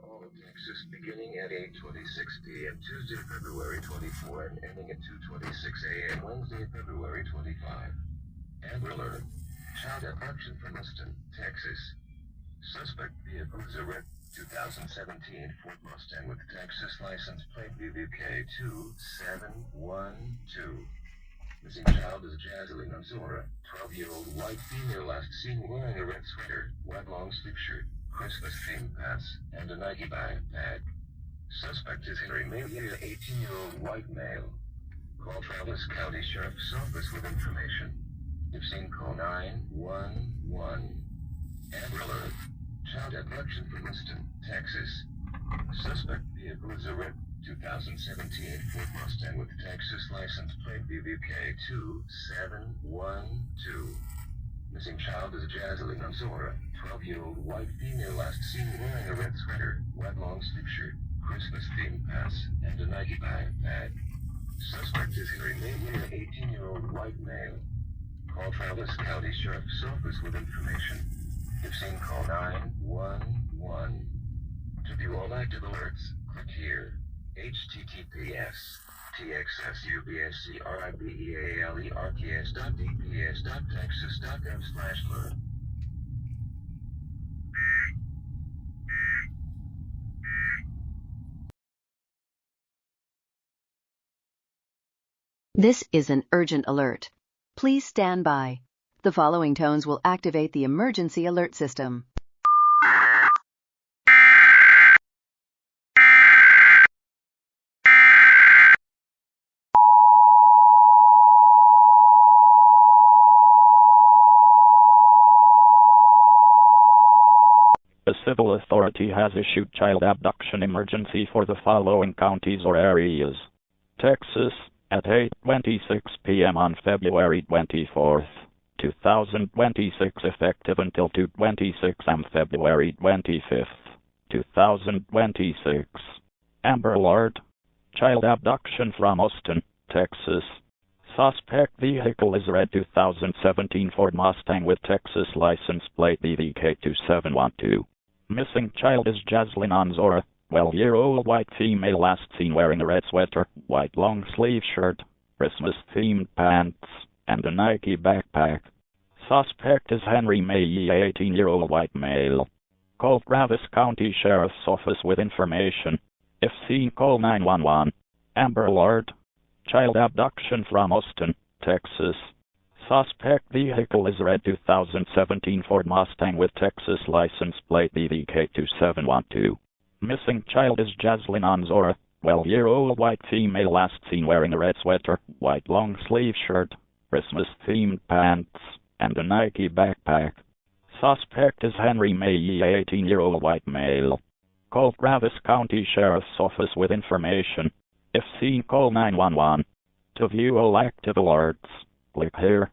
all of Texas, beginning at 8:26 p.m. Tuesday, February 24, and ending at 2:26 a.m. Wednesday, February 25. Amber Alert. Child abduction from Austin, Texas. Suspect vehicle is a red 2017 Ford Mustang with Texas license plate BBK 2712. Missing child is Jazeline Azora, 12-year-old white female, last seen wearing a red sweater, white long-sleeve shirt, Christmas-themed pants, and a Nike backpack. Suspect is Henry Malia, 18-year-old white male. Call Travis County Sheriff's Office with information. If seen, call 911. Amber Alert. Child abduction from Winston, Texas. Suspect vehicle is a red 2017 Ford Mustang with Texas license plate BBK 2712. Missing child is Jazeline Azora, 12-year-old white female, last seen wearing a red sweater, white long-sleeve shirt, Christmas-themed pants, and a Nike backpack. Suspect is Henry Malia, 18-year-old white male. Call Travis County Sheriff's Office with information. If seen, call 911. To view all active alerts, click here. https://subbeals.dps.texas.gov/alert. This is an urgent alert. Please stand by. The following tones will activate the emergency alert system. A civil authority has issued child abduction emergency for the following counties or areas. Texas, at 8:26 p.m. on February 24, 2026, effective until 2:26 am February 25, 2026. Amber Alert. Child abduction from Austin, Texas. Suspect vehicle is red 2017 Ford Mustang with Texas license plate BVK 2712. Missing child is Jazeline Azora, 12-year-old white female, last seen wearing a red sweater, white long-sleeve shirt, Christmas-themed pants, and a Nike backpack. Suspect is Henry May, 18-year-old white male. Call Travis County Sheriff's Office with information. If seen, call 911. Amber Alert. Child abduction from Austin, Texas. Suspect vehicle is red 2017 Ford Mustang with Texas license plate BVK 2712. Missing child is Jazeline Azora, 12-year-old white female, last seen wearing a red sweater, white long-sleeve shirt, Christmas-themed pants, and a Nike backpack. Suspect is Henry May, 18-year-old white male. Call Travis County Sheriff's Office with information. If seen, call 911. To view all active alerts, click here.